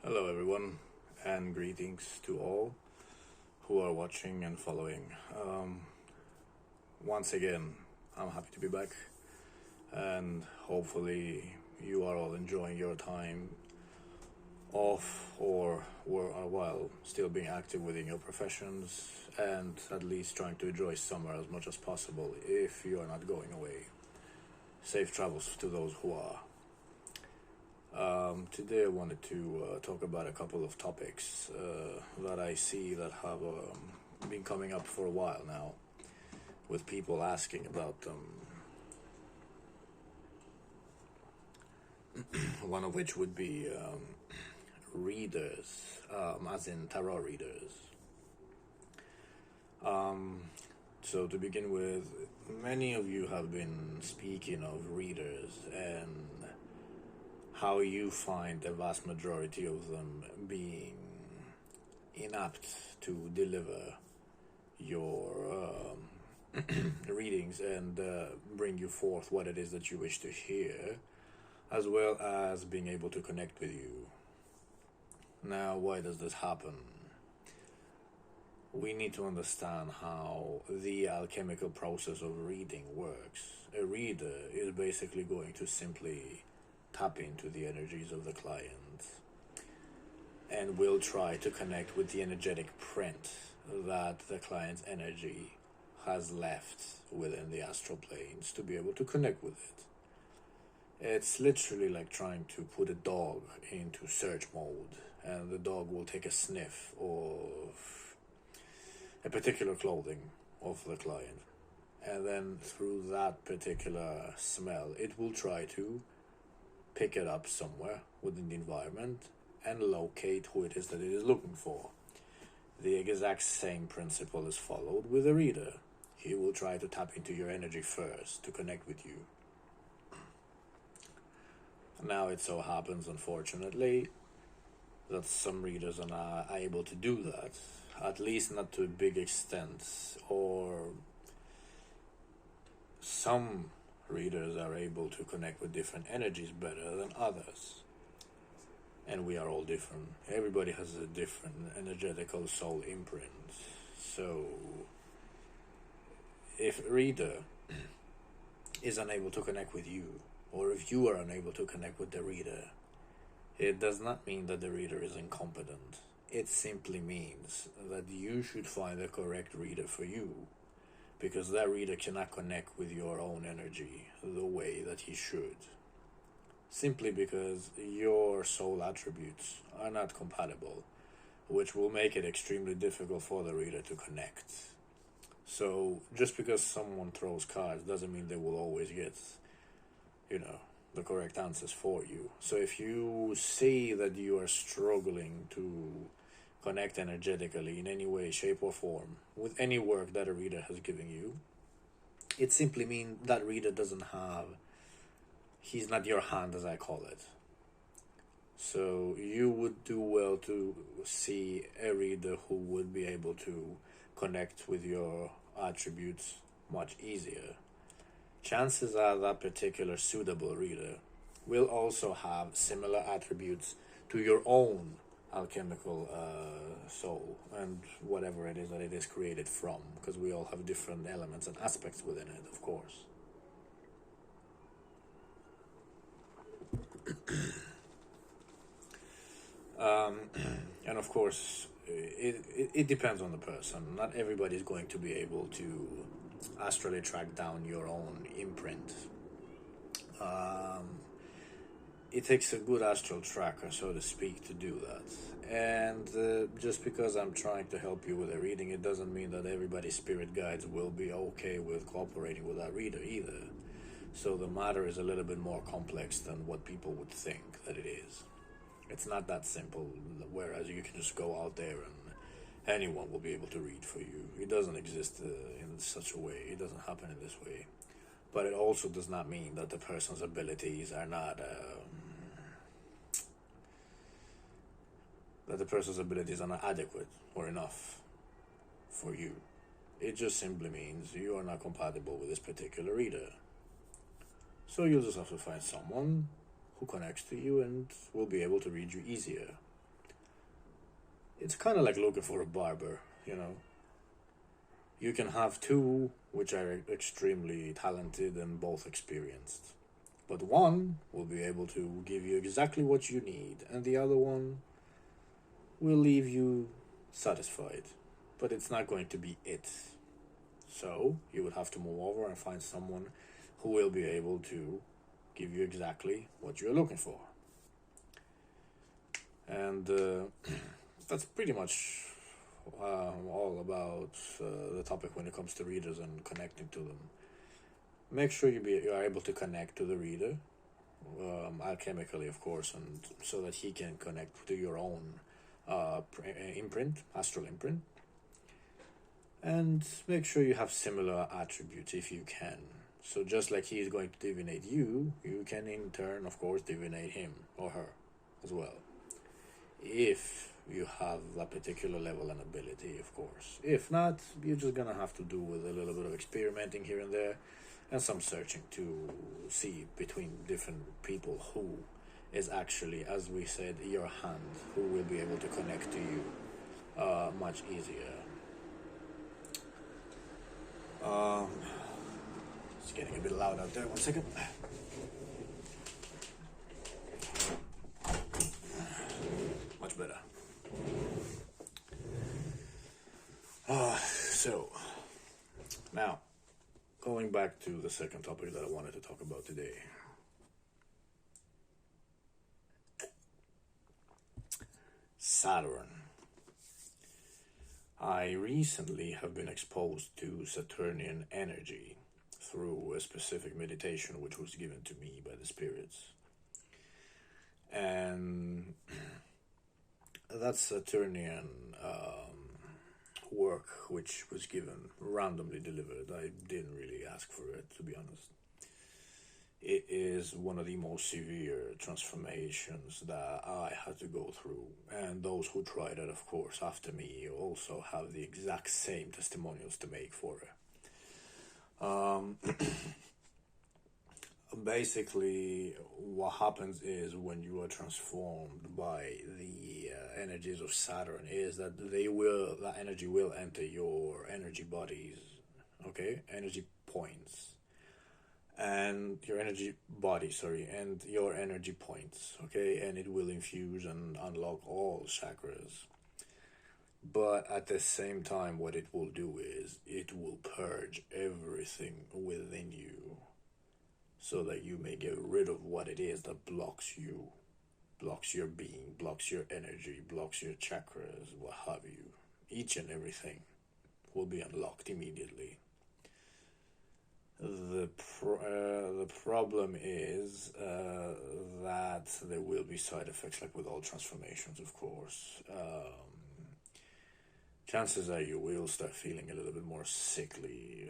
Hello, everyone, and greetings to all who are watching and following. Once again, I'm happy to be back, and hopefully, you are all enjoying your time off or were while still being active within your professions, and at least trying to enjoy summer as much as possible if you are not going away. Safe travels to those who are. Today I wanted to talk about a couple of topics that I see that have been coming up for a while now, with people asking about them. One of which would be readers, as in tarot readers. So to begin with, many of you have been speaking of readers and how you find the vast majority of them being inapt to deliver your readings and bring you forth what it is that you wish to hear, as well as being able to connect with you. Now, why does this happen? We need to understand how the alchemical process of reading works. A reader is basically going to simply tap into the energies of the client and will try to connect with the energetic print that the client's energy has left within the astral planes to be able to connect with it. It's literally like trying to put a dog into search mode, and the dog will take a sniff of a particular clothing of the client, and then through that particular smell it will try to pick it up somewhere within the environment and locate who it is that it is looking for. The exact same principle is followed with a reader. He will try to tap into your energy first to connect with you. Now it so happens, unfortunately, that some readers are not able to do that, at least not to a big extent, or some readers are able to connect with different energies better than others. And we are all different. Everybody has a different energetical soul imprint. So, if a reader is unable to connect with you, or if you are unable to connect with the reader, it does not mean that the reader is incompetent. It simply means that you should find the correct reader for you, because that reader cannot connect with your own energy the way that he should. Simply because your soul attributes are not compatible, which will make it extremely difficult for the reader to connect. So, just because someone throws cards doesn't mean they will always get, the correct answers for you. So if you see that you are struggling to connect energetically in any way, shape, or form with any work that a reader has given you, it simply means that reader he's not your hand, as I call it. So you would do well to see a reader who would be able to connect with your attributes much easier. Chances are that particular suitable reader will also have similar attributes to your own alchemical soul and whatever it is that it is created from, because we all have different elements and aspects within it, of course. And of course, it depends on the person. Not everybody is going to be able to astrally track down your own imprint. It takes a good astral tracker, so to speak, to do that. And just because I'm trying to help you with a reading, it doesn't mean that everybody's spirit guides will be okay with cooperating with that reader either. So the matter is a little bit more complex than what people would think that it is. It's not that simple, whereas you can just go out there and anyone will be able to read for you. It doesn't exist in such a way. It doesn't happen in this way. But it also does not mean that the person's abilities are not adequate or enough for you. It just simply means you are not compatible with this particular reader. So you'll just have to find someone who connects to you and will be able to read you easier. It's kind of like looking for a barber, you know. You can have two which are extremely talented and both experienced. But one will be able to give you exactly what you need, and the other one will leave you satisfied. But it's not going to be it. So you would have to move over and find someone who will be able to give you exactly what you're looking for. And that's pretty much all about the topic when it comes to readers and connecting to them. Make sure you are able to connect to the reader, alchemically, of course, and so that he can connect to your own imprint, astral imprint. And make sure you have similar attributes if you can. So just like he is going to divinate you, you can in turn, of course, divinate him or her as well. If you have that particular level and ability, of course. If not, you're just gonna have to do with a little bit of experimenting here and there and some searching to see between different people who is actually, as we said, your hand, who will be able to connect to you much easier. It's getting a bit loud out there. 1 second. Much better. So, now, going back to the second topic that I wanted to talk about today. Saturn. I recently have been exposed to Saturnian energy through a specific meditation which was given to me by the spirits. And that Saturnian work, which was given, randomly delivered, I didn't really ask for it, to be honest. It is one of the most severe transformations that I had to go through, and those who tried it, of course, after me also have the exact same testimonials to make for it. Basically, what happens is when you are transformed by the energies of Saturn is that that energy will enter your energy bodies, okay, energy points. And your energy body, and your energy points, okay, and it will infuse and unlock all chakras. But at the same time, what it will do is it will purge everything within you so that you may get rid of what it is that blocks you, blocks your being, blocks your energy, blocks your chakras, what have you. Each and everything will be unlocked immediately. The problem is that there will be side effects, like with all transformations, of course. Chances are you will start feeling a little bit more sickly.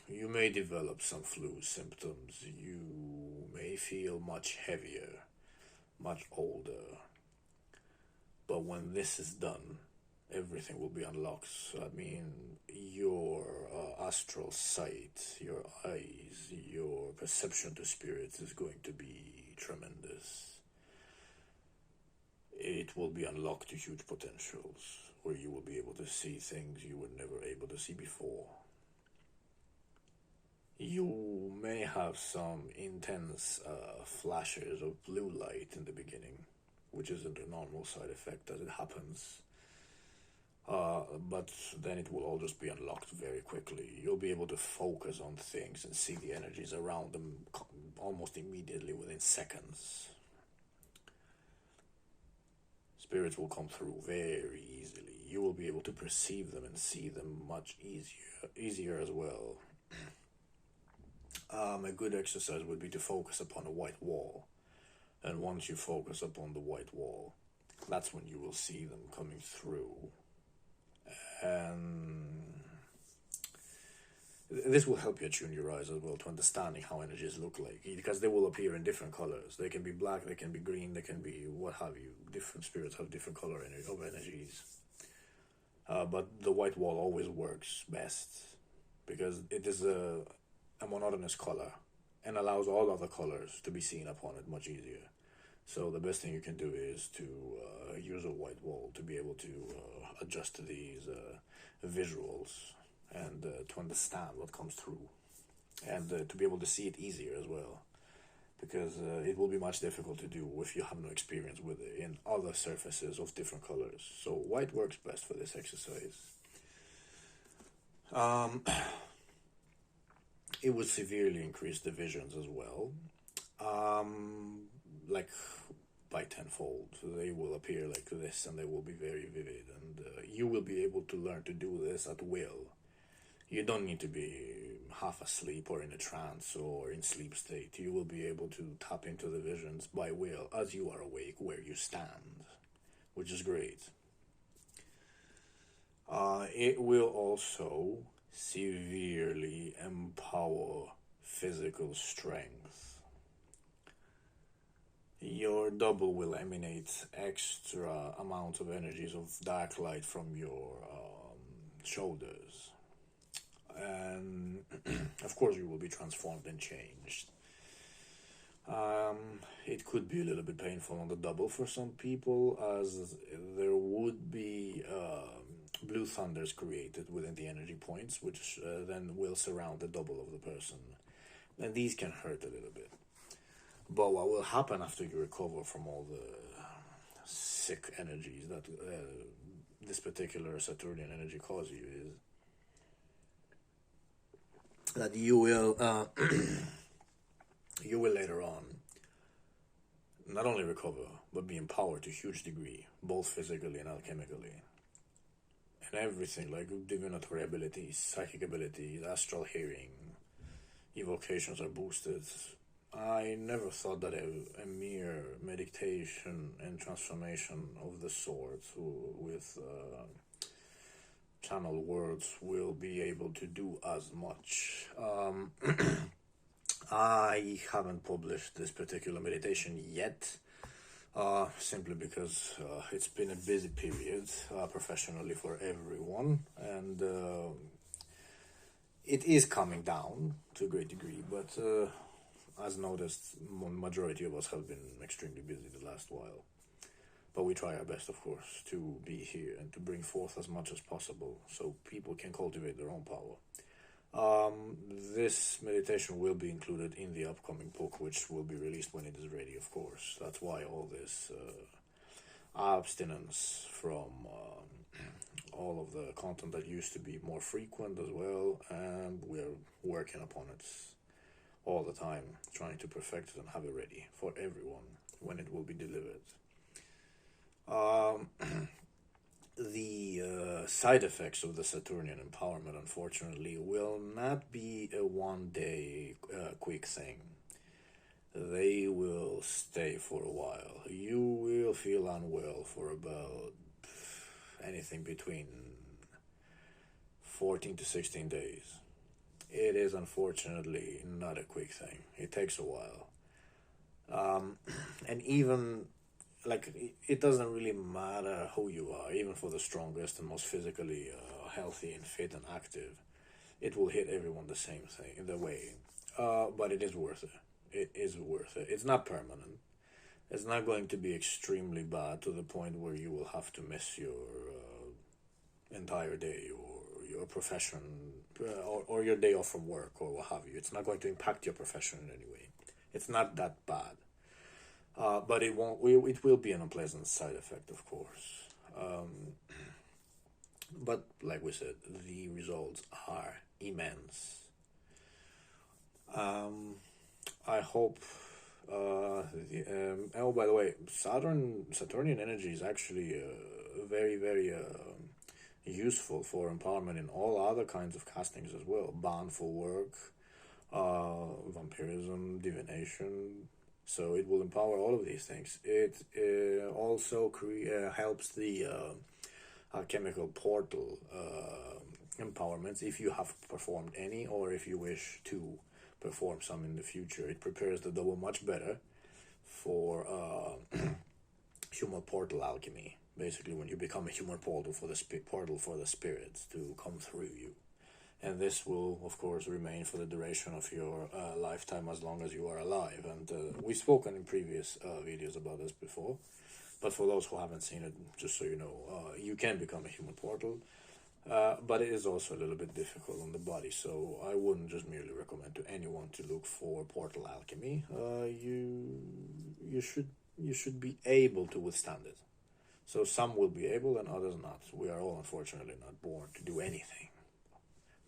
You may develop some flu symptoms. You may feel much heavier, much older. But when this is done, everything will be unlocked. So, I mean, your astral sight, your eyes, your perception to spirits is going to be tremendous. It will be unlocked to huge potentials, where you will be able to see things you were never able to see before. You may have some intense flashes of blue light in the beginning, which isn't a normal side effect as it happens. But then it will all just be unlocked very quickly. You'll be able to focus on things and see the energies around them almost immediately, within seconds. Spirits will come through very easily. You will be able to perceive them and see them much easier as well. A good exercise would be to focus upon a white wall. And once you focus upon the white wall, that's when you will see them coming through. And this will help you attune your eyes as well to understanding how energies look like, because they will appear in different colors. They can be black, they can be green, they can be what have you. Different spirits have different color of energies. But the white wall always works best because it is a monotonous color and allows all other colors to be seen upon it much easier. So the best thing you can do is to use a white wall to be able to adjust to these visuals and to understand what comes through, and to be able to see it easier as well, because it will be much difficult to do if you have no experience with it in other surfaces of different colors. So white works best for this exercise. It would severely increase the visions as well, like by tenfold. They will appear like this, and they will be very vivid, and you will be able to learn to do this at will. You don't need to be half asleep or in a trance or in sleep state. You will be able to tap into the visions by will as you are awake where you stand, which is great. It will also severely empower physical strength. Your double will emanate extra amounts of energies of dark light from your shoulders. And of course, you will be transformed and changed. It could be a little bit painful on the double for some people, as there would be blue thunders created within the energy points, which then will surround the double of the person. And these can hurt a little bit. But what will happen after you recover from all the sick energies that this particular Saturnian energy causes you is that you will you will later on not only recover but be empowered to a huge degree, both physically and alchemically, and everything like divinatory abilities, psychic abilities, astral hearing, evocations are boosted. I never thought that a mere meditation and transformation of the sort with channel words will be able to do as much. I haven't published this particular meditation yet, simply because it's been a busy period professionally for everyone, and it is coming down to a great degree, but as noticed, majority of us have been extremely busy the last while. But we try our best, of course, to be here and to bring forth as much as possible so people can cultivate their own power. This meditation will be included in the upcoming book, which will be released when it is ready, of course. That's why all this abstinence from all of the content that used to be more frequent as well, and we're working upon it all the time, trying to perfect it and have it ready for everyone when it will be delivered. The side effects of the Saturnian empowerment, unfortunately, will not be a one-day quick thing. They will stay for a while. You will feel unwell for about anything between 14 to 16 days. It is unfortunately not a quick thing. It takes a while. And even, like, it doesn't really matter who you are, even for the strongest and most physically healthy and fit and active, it will hit everyone the same thing, in the way. But it is worth it. It is worth it. It's not permanent. It's not going to be extremely bad to the point where you will have to miss your entire day or your profession or your day off from work or what have you. It's not going to impact your profession in any way. It's not that bad. But it won't. It will be an unpleasant side effect, of course. But like we said, the results are immense. I hope. Oh, by the way, Saturnian energy is actually very, very useful for empowerment in all other kinds of castings as well. Banful work, vampirism, divination. So it will empower all of these things. It also helps the alchemical portal empowerments if you have performed any, or if you wish to perform some in the future. It prepares the double much better for human portal alchemy. Basically, when you become a human portal for the spirits to come through you and this will, of course, remain for the duration of your lifetime as long as you are alive. And we've spoken in previous videos about this before, but for those who haven't seen it, just so you know, you can become a human portal, but it is also a little bit difficult on the body, so I wouldn't just merely recommend to anyone to look for portal alchemy. You should be able to withstand it. So some will be able and others not. We are all unfortunately not born to do anything.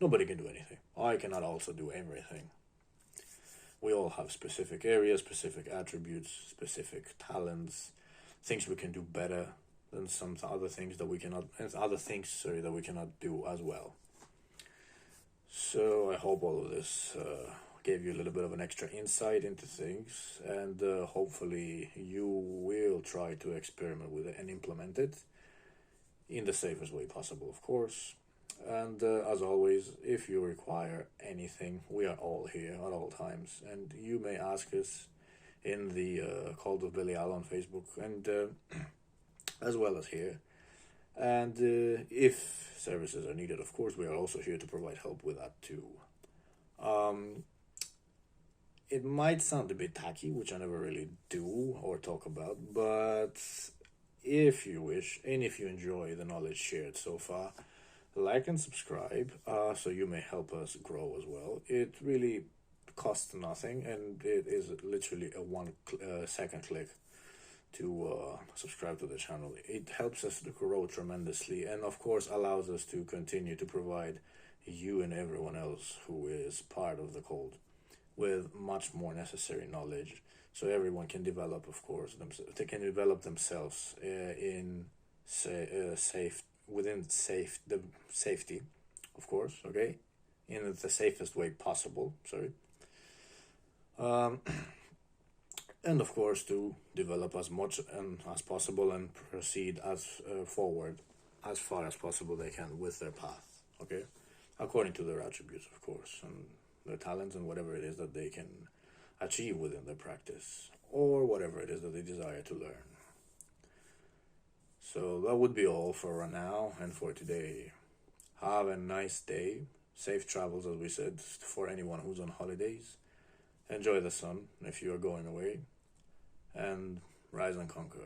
Nobody can do anything. I cannot also do everything. We all have specific areas, specific attributes, specific talents, things we can do better than some other things that we cannot, and other things, sorry, that we cannot do as well. So I hope all of this gave you a little bit of an extra insight into things, and hopefully you will try to experiment with it and implement it in the safest way possible, of course. And as always, if you require anything, we are all here at all times, and you may ask us in the Cult of Belial on Facebook, and as well as here. And if services are needed, of course, we are also here to provide help with that too. It might sound a bit tacky, which I never really do or talk about, but if you wish, and if you enjoy the knowledge shared so far, like and subscribe, so you may help us grow as well. It really costs nothing, and it is literally a 1-second click to subscribe to the channel. It helps us to grow tremendously, and of course allows us to continue to provide you and everyone else who is part of the cult with much more necessary knowledge, so everyone can develop, of course, they can develop themselves in safety, of course, okay, in the safest way possible, sorry. And of course to develop as much and as possible and proceed as forward as far as possible they can with their path, okay, according to their attributes, of course, and their talents and whatever it is that they can achieve within their practice, or whatever it is that they desire to learn. So that would be all for now and for today. Have a nice day. Safe travels, as we said, for anyone who's on holidays. Enjoy the sun if you are going away. And rise and conquer.